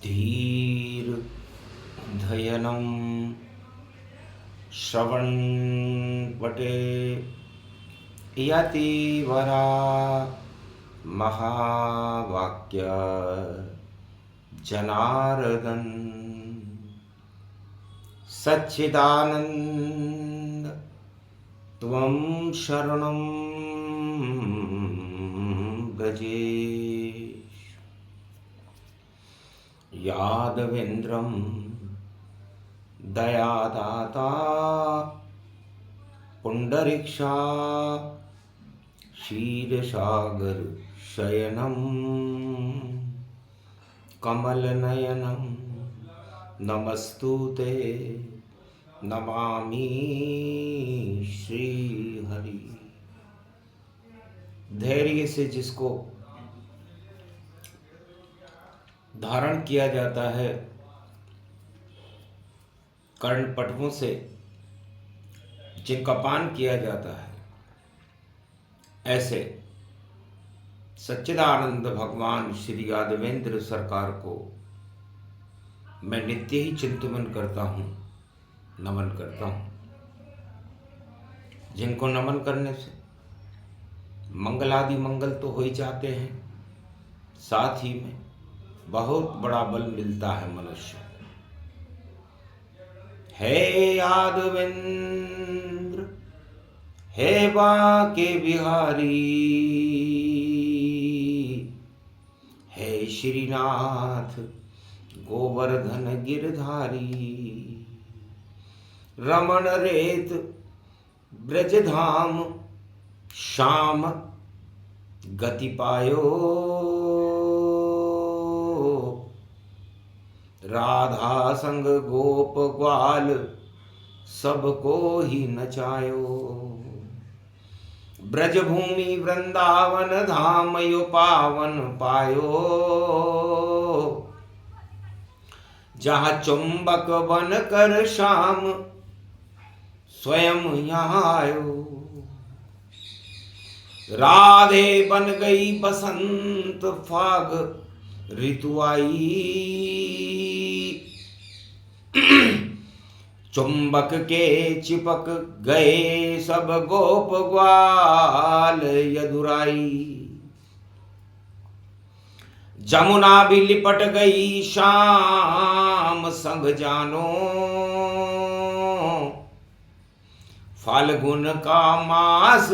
धीर धयनं श्रवणपटे यतिवरा महावाक्य जनार्दन सच्चिदानंद त्वं शरणं व्रजेश यादवेन्द्रं दयादाता पुंडरीक्षा क्षीरसागर शयनं कमलनयनं नमस्तुते नमामि श्रीहरि। धैर्य से जिसको धारण किया जाता है, कर्णपटवों से जिनका पान किया जाता है, ऐसे सच्चिदानंद भगवान श्री यादवेंद्र सरकार को मैं नित्य ही चिंतन करता हूँ, नमन करता हूँ। जिनको नमन करने से मंगलादि मंगल तो हो ही जाते हैं, साथ ही में बहुत बड़ा बल मिलता है मनुष्य। हे यादवेंद्र, हे बांके बिहारी, हे श्रीनाथ गोवर्धन गिरधारी, रमण रेत ब्रजधाम श्याम गति पायो, राधा संग गोप ग्वाल सबको ही नचायो, ब्रजभूमि वृंदावन धाम यो पावन पायो, जहाँ चुंबक बन कर श्याम स्वयं यहाँ आयो, राधे बन गई बसंत फाग ऋतु आई, चुंबक के चिपक गए सब गोप ग्वाल यदुराई, जमुना भी लिपट गई शाम संग जानो, फाल्गुन का मास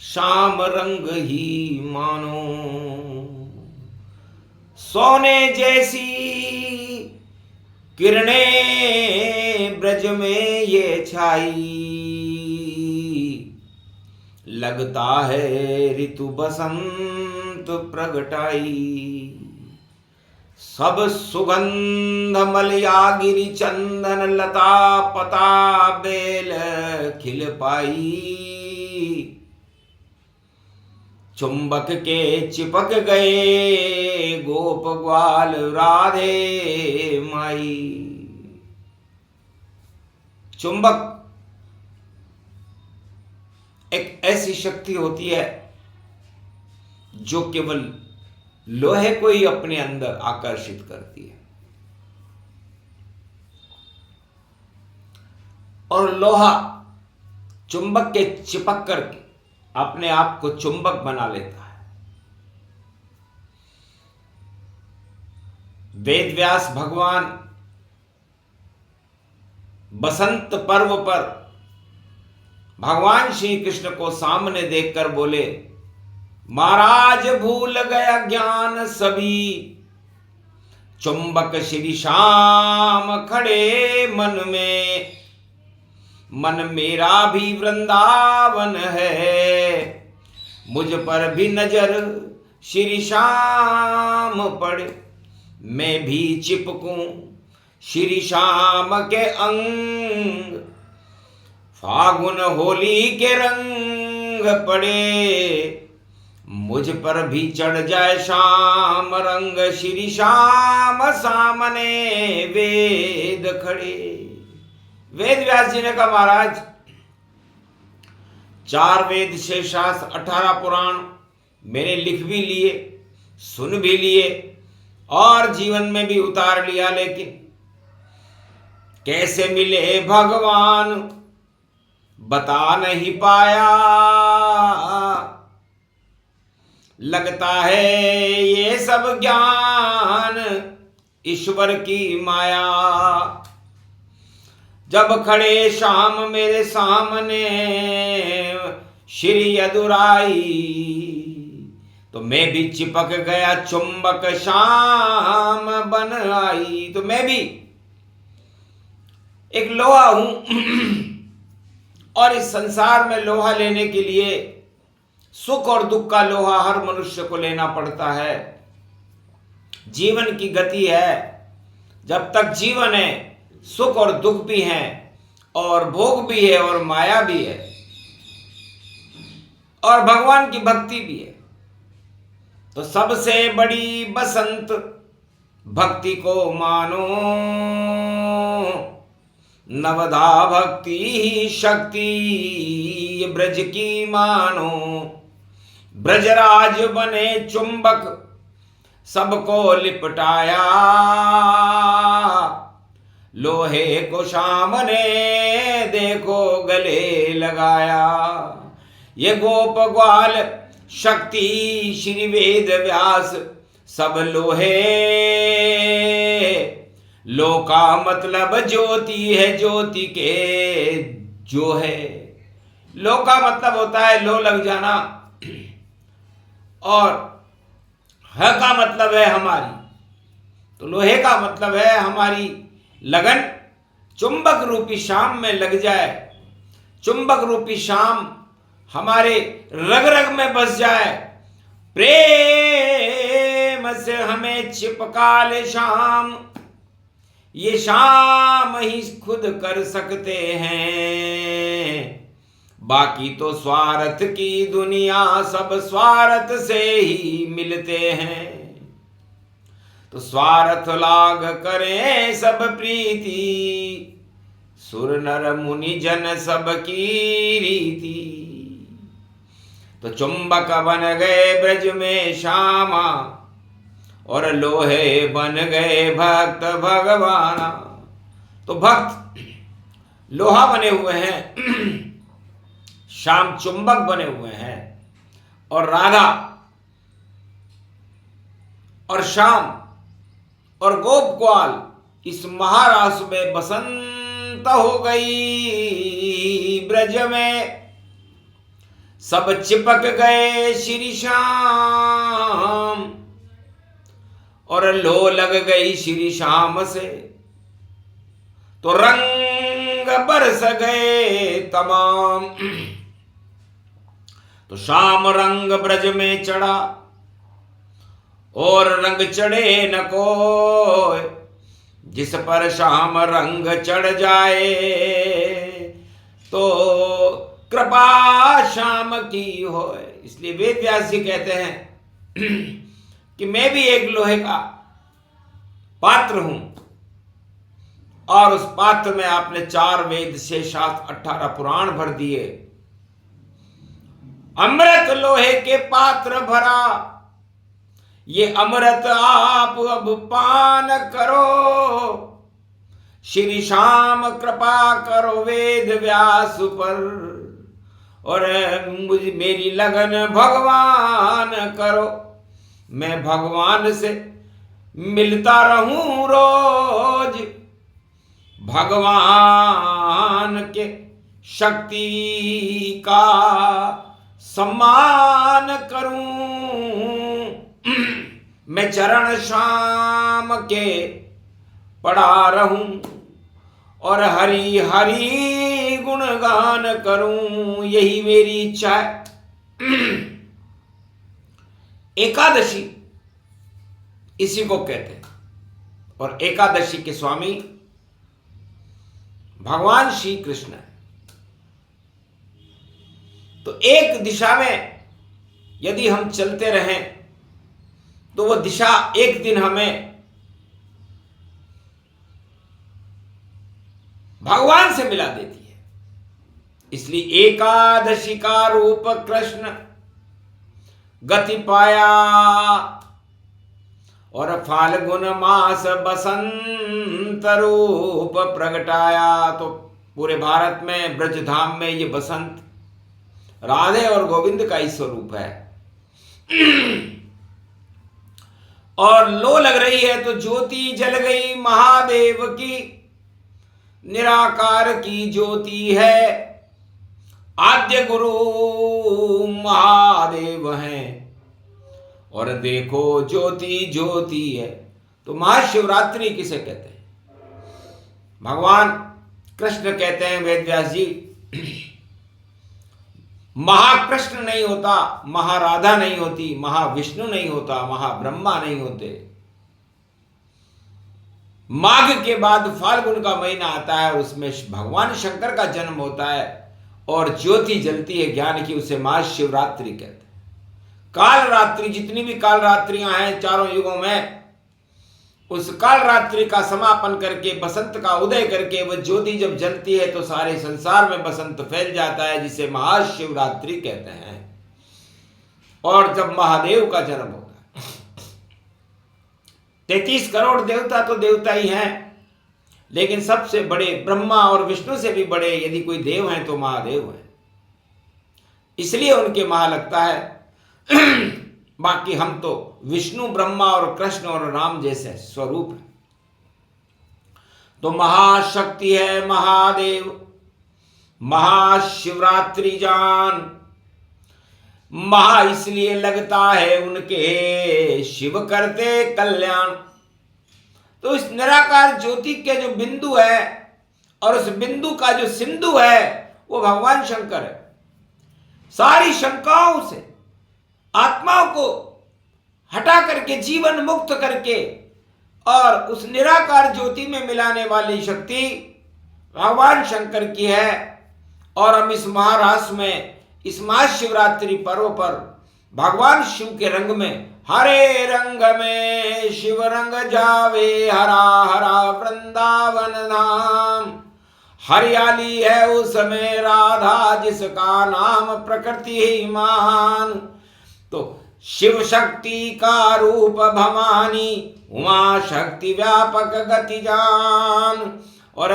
शाम रंग ही मानो, सोने जैसी किरणें ब्रज में ये छाई, लगता है ऋतु बसंत प्रगटाई, सब सुगंध मलया गिरी चंदन लता पता बेल खिल पाई, चुंबक के चिपक गए गोप ग्वाल राधे माई। चुंबक एक ऐसी शक्ति होती है जो केवल लोहे को ही अपने अंदर आकर्षित करती है, और लोहा चुंबक के चिपक करके अपने आप को चुंबक बना लेता है। वेद व्यास भगवान बसंत पर्व पर भगवान श्री कृष्ण को सामने देखकर बोले, महाराज भूल गया ज्ञान सभी, चुंबक श्री श्याम खड़े मन में, मन मेरा भी वृंदावन है, मुझ पर भी नजर श्री श्याम पड़े, मैं भी चिपकूं श्री श्याम के अंग, फागुन होली के रंग पड़े, मुझ पर भी चढ़ जाए श्याम रंग, श्री श्याम सामने वेद खड़े। वेद व्यास जी ने कहा, महाराज 4 वेद 6 शास्त्र 18 पुराण मैंने लिख भी लिए, सुन भी लिए, और जीवन में भी उतार लिया, लेकिन कैसे मिले भगवान बता नहीं पाया। लगता है ये सब ज्ञान ईश्वर की माया। जब खड़े शाम मेरे सामने श्री अदुराई, तो मैं भी चिपक गया चुंबक शाम बन आई। तो मैं भी एक लोहा हूं और इस संसार में लोहा लेने के लिए सुख और दुख का लोहा हर मनुष्य को लेना पड़ता है। जीवन की गति है, जब तक जीवन है सुख और दुख भी हैं और भोग भी है और माया भी है और भगवान की भक्ति भी है। तो सबसे बड़ी बसंत भक्ति को मानो, नवधा भक्ति ही शक्ति ब्रज की मानो। ब्रजराज बने चुंबक सबको लिपटाया, लोहे को शाम ने देखो गले लगाया। ये गोप ग्वाल शक्ति श्री वेद व्यास सब लोहे, लो का मतलब ज्योति है, ज्योति के जो है। लो का मतलब होता है लो लग जाना और ह का मतलब है हमारी। तो लोहे का मतलब है हमारी लगन चुंबक रूपी शाम में लग जाए, चुंबक रूपी शाम हमारे रग रग में बस जाए। प्रेम से हमें चिपका ले शाम, ये शाम ही खुद कर सकते हैं। बाकी तो स्वार्थ की दुनिया सब स्वार्थ से ही मिलते हैं। तो स्वार्थ लाग करें सब प्रीति, सुर नर मुनि जन सब की रीति। तो चुंबक बन गए ब्रज में श्यामा और लोहे बन गए भक्त भगवाना। तो भक्त लोहा बने हुए हैं, श्याम चुंबक बने हुए हैं और राधा और श्याम और गोप ग्वाल इस महारास में बसंत हो गई। ब्रज में सब चिपक गए श्री श्याम और लो लग गई श्री श्याम से। तो रंग बरस गए तमाम। तो श्याम रंग ब्रज में चढ़ा और रंग चढ़े न कोई, जिस पर श्याम रंग चढ़ जाए तो कृपा श्याम की होए। इसलिए वेद व्यास जी कहते हैं कि मैं भी एक लोहे का पात्र हूं और उस पात्र में आपने 4 वेद से 18 पुराण भर दिए। अमृत लोहे के पात्र भरा, ये अमृत आप अब पान करो। श्री श्याम कृपा करो वेद व्यास पर और मेरी लगन भगवान करो। मैं भगवान से मिलता रहूं रोज, भगवान के शक्ति का सम्मान करूं। मैं चरण श्याम के पड़ा रहूं और हरि हरि गुणगान करूं, यही मेरी इच्छा है। एकादशी इसी को कहते हैं और एकादशी के स्वामी भगवान श्री कृष्ण है। तो एक दिशा में यदि हम चलते रहें तो वो दिशा एक दिन हमें भगवान से मिला देती है। इसलिए एकादशी का रूप कृष्ण गति पाया और फाल्गुन मास बसंत रूप प्रगटाया। तो पूरे भारत में ब्रजधाम में ये बसंत राधे और गोविंद का ही स्वरूप है। और लो लग रही है तो ज्योति जल गई महादेव की, निराकार की ज्योति है, आद्य गुरु महादेव हैं। और देखो ज्योति ज्योति है। तो महाशिवरात्रि किसे कहते हैं? भगवान कृष्ण कहते हैं वेद व्यास जी, महाकृष्ण नहीं होता, महाराधा नहीं होती, महाविष्णु नहीं होता, महाब्रह्मा नहीं होते। माघ के बाद फाल्गुन का महीना आता है, उसमें भगवान शंकर का जन्म होता है और ज्योति जलती है ज्ञान की, उसे महाशिवरात्रि कहते हैं। काल रात्रि, जितनी भी काल रात्रियां हैं चारों युगों में, उस काल रात्रि का समापन करके बसंत का उदय करके वह ज्योति जब जलती है तो सारे संसार में बसंत फैल जाता है, जिसे महाशिवरात्रि कहते हैं। और जब महादेव का जन्म होता है, 33 करोड़ देवता तो देवता ही हैं, लेकिन सबसे बड़े ब्रह्मा और विष्णु से भी बड़े यदि कोई देव हैं तो महादेव हैं, इसलिए उनके महा लगता है। बाकी हम तो विष्णु ब्रह्मा और कृष्ण और राम जैसे स्वरूप है। तो महाशक्ति है महादेव, महाशिवरात्रि जान। महा इसलिए लगता है उनके शिव करते कल्याण। तो इस निराकार ज्योति के जो बिंदु है और उस बिंदु का जो सिंधु है वो भगवान शंकर है। सारी शंकाओं से आत्माओं को हटा करके जीवन मुक्त करके और उस निराकार ज्योति में मिलाने वाली शक्ति भगवान शंकर की है। और हम इस महारास में, इस महाशिवरात्रि पर्व पर भगवान शिव के रंग में, हरे रंग में शिव रंग जावे, हरा हरा वृंदावन धाम। हरियाली है उसमें राधा, जिसका नाम प्रकृति ही मान। तो शिव शक्ति का रूप भवानी, उमा शक्ति व्यापक गति जान। और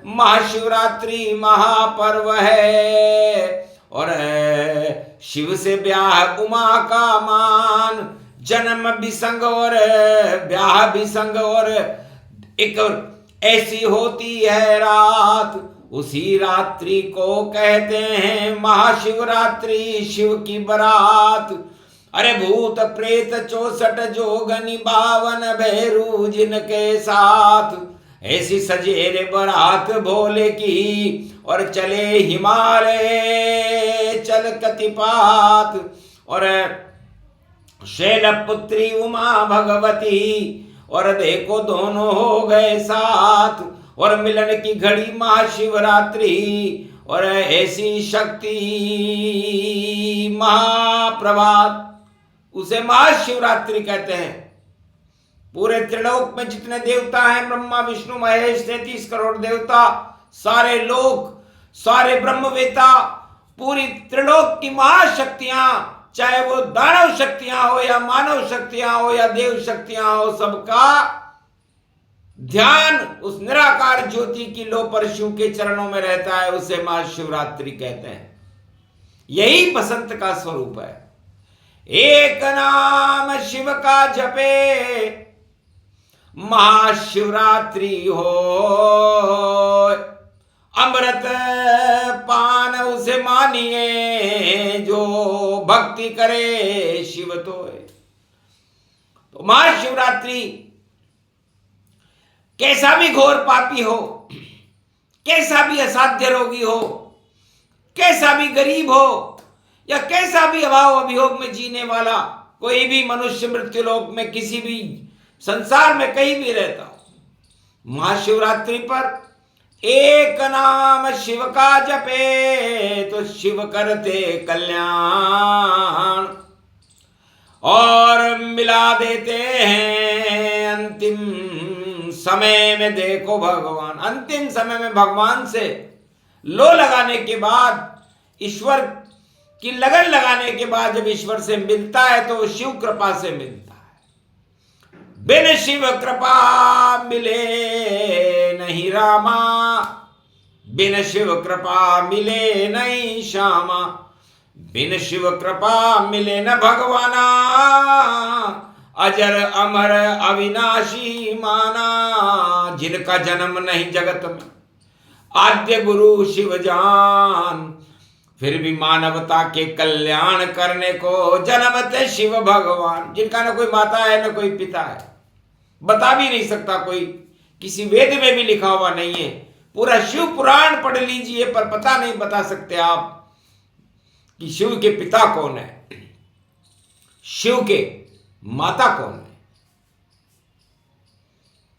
महाशिवरात्रि महापर्व है और शिव से ब्याह उमा का मान। जन्म भी संग और ब्याह भी संग और एक ऐसी होती है रात, उसी रात्रि को कहते हैं महाशिवरात्रि, शिव की बरात। अरे भूत प्रेत 64 जोगनी 52 भैरू जिनके साथ, ऐसी सजेरे बरात भोले की। और चले हिमालय चल कतिपात, और शैलपुत्री उमा भगवती, और देखो दोनों हो गए साथ। और मिलन की घड़ी महाशिवरात्रि, और ऐसी शक्ति महाप्रभात, उसे महाशिवरात्रि कहते हैं। पूरे त्रिलोक में जितने देवता हैं, ब्रह्मा विष्णु महेश 33 करोड़ देवता, सारे लोक, सारे ब्रह्मवेता, पूरी त्रिलोक की महाशक्तियां, चाहे वो दानव शक्तियां हो या मानव शक्तियां हो या देव शक्तियां हो, सबका ध्यान उस निराकार ज्योति की लो पर शिव के चरणों में रहता है, उसे महाशिवरात्रि कहते हैं। यही बसंत का स्वरूप है। एक नाम शिव का जपे, महाशिवरात्रि हो, अमृत पान उसे मानिए, जो भक्ति करे शिव तो है। तो महाशिवरात्रि कैसा भी घोर पापी हो, कैसा भी असाध्य रोगी हो, कैसा भी गरीब हो, या कैसा भी अभाव अभियोग में जीने वाला कोई भी मनुष्य मृत्युलोक में किसी भी संसार में कहीं भी रहता हो, महाशिवरात्रि पर एक नाम शिव का जपे तो शिव करते कल्याण। और मिला देते हैं अंतिम समय में, देखो भगवान अंतिम समय में भगवान से लो लगाने के बाद, ईश्वर की लगन लगाने के बाद जब ईश्वर से मिलता है तो वो शिव कृपा से मिलता है। बिन शिव कृपा मिले नहीं रामा, बिन शिव कृपा मिले नहीं श्यामा, बिन शिव कृपा मिले न भगवाना, अजर अमर अविनाशी माना। जिनका जन्म नहीं जगत में, आद्य गुरु शिव जान, फिर भी मानवता के कल्याण करने को जन्मते शिव भगवान। जिनका न कोई माता है न कोई पिता है, बता भी नहीं सकता कोई, किसी वेद में भी लिखा हुआ नहीं है। पूरा शिव पुराण पढ़ लीजिए पर पता नहीं बता सकते आप कि शिव के पिता कौन है, शिव के माता कौन है।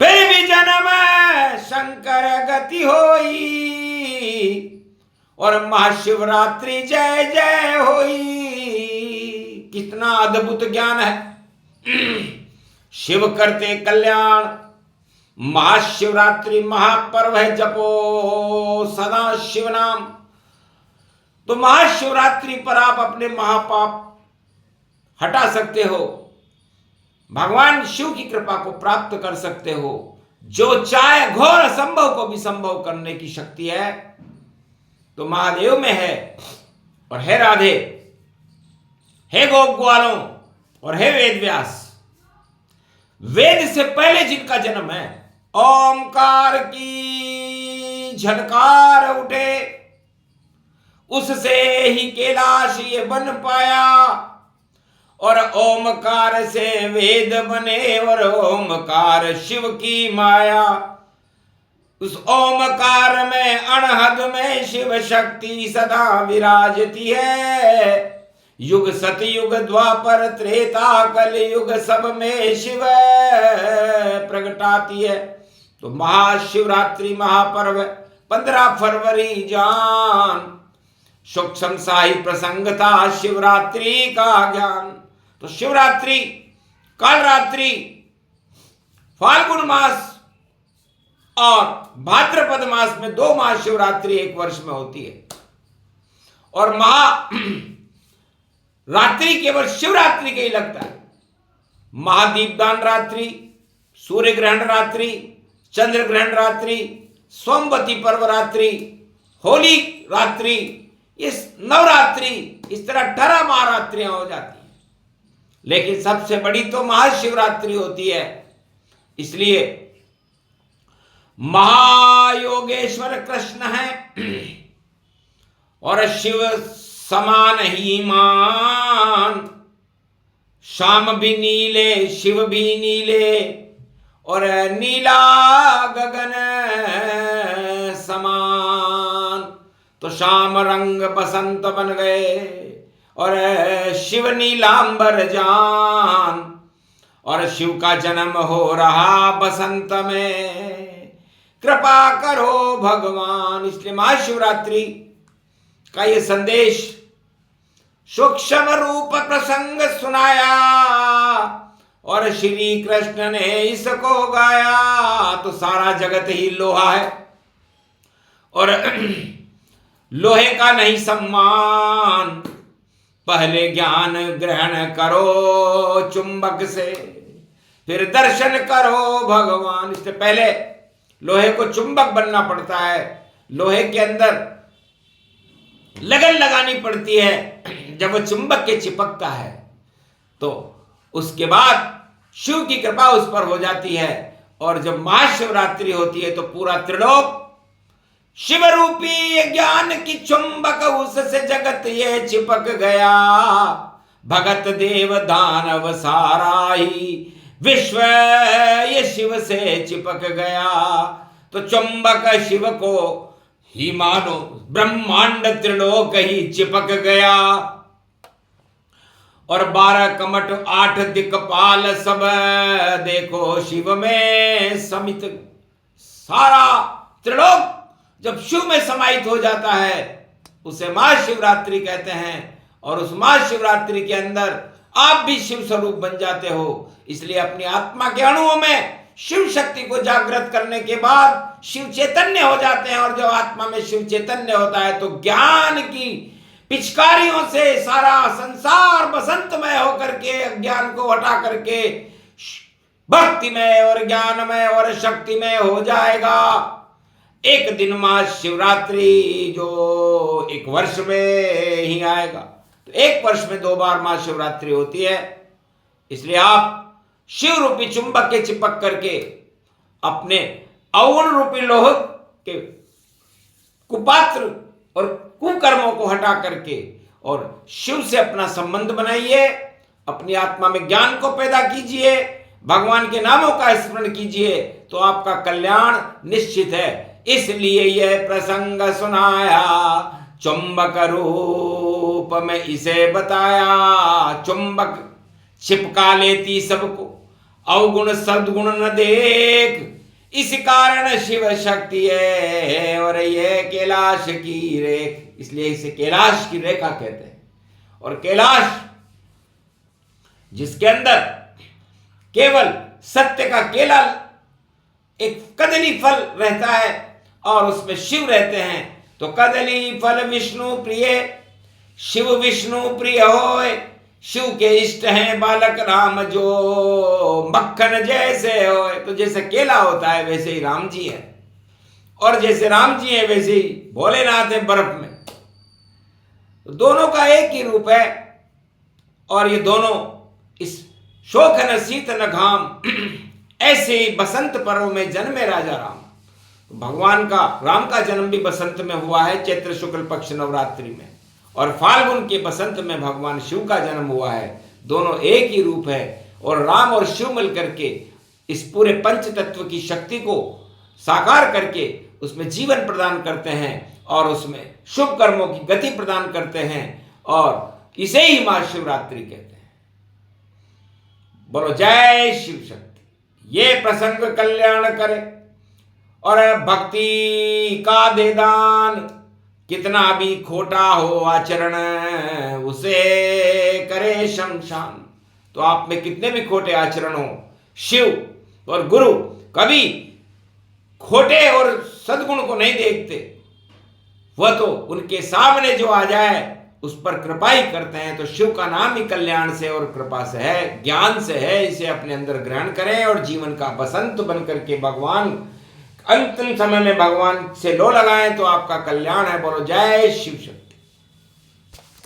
फिर भी जन्म शंकर गति होई, और महाशिवरात्रि जय जय होई। कितना अद्भुत ज्ञान है। शिव करते कल्याण, महाशिवरात्रि महापर्व है, जपो सदा शिव नाम। तो महाशिवरात्रि पर आप अपने महापाप हटा सकते हो, भगवान शिव की कृपा को प्राप्त कर सकते हो। जो चाहे घोर असंभव को भी संभव करने की शक्ति है तो महादेव में है। और हे राधे, हे गोप ग्वालों और हे वेद व्यास, वेद से पहले जिनका जन्म है, ओमकार की झनकार उठे, उससे ही कैलाश ये बन पाया। और ओमकार से वेद बने, और ओमकार शिव की माया। उस ओमकार में अनहद में शिव शक्ति सदा विराजती है। युग सतयुग द्वापर त्रेता कलयुग सब में शिव प्रगटाती है। तो महाशिवरात्रि महापर्व 15 फरवरी जान, सूक्ष्म शाही प्रसंग था शिवरात्रि का ज्ञान। तो शिवरात्रि, कालरात्रि, फाल्गुन मास और भाद्रपद मास में 2 महाशिवरात्रि एक वर्ष में होती है। और रात्रि केवल शिवरात्रि के ही लगता है। महादीपदान रात्रि, सूर्य ग्रहण रात्रि, चंद्र ग्रहण रात्रि, सोमवती पर्व रात्रि, होली रात्रि, इस नवरात्रि, इस तरह 18 महारात्रियां हो जाती हैं। लेकिन सबसे बड़ी तो महाशिवरात्रि होती है। इसलिए महायोगेश्वर कृष्ण है और शिव समान ही मान। शाम भी नीले, शिव भी नीले, और नीला गगन समान। तो शाम रंग बसंत बन गए और शिव नीलांबर जान। और शिव का जन्म हो रहा बसंत में, कृपा करो भगवान। इसलिए महाशिवरात्रि का ये संदेश सूक्ष्म रूप प्रसंग सुनाया और श्री कृष्ण ने इसको गाया। तो सारा जगत ही लोहा है और लोहे का नहीं सम्मान। पहले ज्ञान ग्रहण करो चुंबक से, फिर दर्शन करो भगवान। इससे पहले लोहे को चुंबक बनना पड़ता है, लोहे के अंदर लगन लगानी पड़ती है। जब वो चुंबक के चिपकता है तो उसके बाद शिव की कृपा उस पर हो जाती है। और जब महाशिवरात्रि होती है तो पूरा त्रिलोक शिव रूपी ज्ञान की चुंबक, उससे जगत ये चिपक गया। भगत देव दानव सारा ही विश्व ये शिव से चिपक गया। तो चुंबक शिव को ही मानो, ब्रह्मांड त्रिलोक ही चिपक गया। और 12 कमट 8 दिक्पाल सब देखो शिव में समित। सारा त्रिलोक जब शिव में समाहित हो जाता है उसे महाशिवरात्रि कहते हैं। और उस महाशिवरात्रि के अंदर आप भी शिव स्वरूप बन जाते हो। इसलिए अपनी आत्मा के अणुओं में शिव शक्ति को जागृत करने के बाद शिव चैतन्य हो जाते हैं। और जब आत्मा में शिव चैतन्य होता है तो ज्ञान की पिचकारियों से सारा संसार बसंतमय होकर के, ज्ञान को हटा करके भक्तिमय और ज्ञानमय और शक्तिमय हो जाएगा। एक दिन महाशिवरात्रि जो एक वर्ष में ही आएगा, तो एक वर्ष में 2 बार महाशिवरात्रि होती है। इसलिए आप शिव रूपी चुंबक के चिपक करके अपने अवगुण रूपी लोह के कुपात्र और कुकर्मों को हटा करके और शिव से अपना संबंध बनाइए, अपनी आत्मा में ज्ञान को पैदा कीजिए, भगवान के नामों का स्मरण कीजिए, तो आपका कल्याण निश्चित है। इसलिए यह प्रसंग सुनाया, चुंबक रूप में इसे बताया। चुंबक चिपका लेती सबको, अवगुण सद्गुण न देख, इस कारण शिव शक्ति है और ये कैलाश की रेख, इसलिए इसे कैलाश की रेखा कहते हैं। और कैलाश जिसके अंदर केवल सत्य का केला एक कदली फल रहता है और उसमें शिव रहते हैं, तो कदली फल विष्णु प्रिय, शिव विष्णु प्रिय होए। शिव के इष्ट हैं बालक राम जो, मक्खन जैसे होए। तो जैसे केला होता है वैसे ही राम जी है, और जैसे राम जी है वैसे ही भोलेनाथ है बर्फ में। तो दोनों का एक ही रूप है, और ये दोनों इस शोक न शीत न घाम ऐसे ही बसंत पर्व में जन्मे राजा राम। तो भगवान का राम का जन्म भी बसंत में हुआ है, चैत्र शुक्ल पक्ष नवरात्रि में, और फाल्गुन के बसंत में भगवान शिव का जन्म हुआ है। दोनों एक ही रूप है, और राम और शिव मिलकर के इस पूरे पंच तत्व की शक्ति को साकार करके उसमें जीवन प्रदान करते हैं और उसमें शुभ कर्मों की गति प्रदान करते हैं, और इसे ही महाशिवरात्रि कहते हैं। बोलो जय शिव शक्ति। ये प्रसंग कल्याण करे, और भक्ति का दे दान, कितना भी खोटा हो आचरण उसे करे शमशान। तो आप में कितने भी खोटे आचरण हो, शिव और गुरु कभी खोटे और सद्गुण को नहीं देखते, वह तो उनके सामने जो आ जाए उस पर कृपा ही करते हैं। तो शिव का नाम ही कल्याण से और कृपा से है, ज्ञान से है। इसे अपने अंदर ग्रहण करें और जीवन का बसंत बन करके भगवान अंतिम समय में भगवान से लो लगाएं, तो आपका कल्याण है। बोलो जय शिव शक्ति।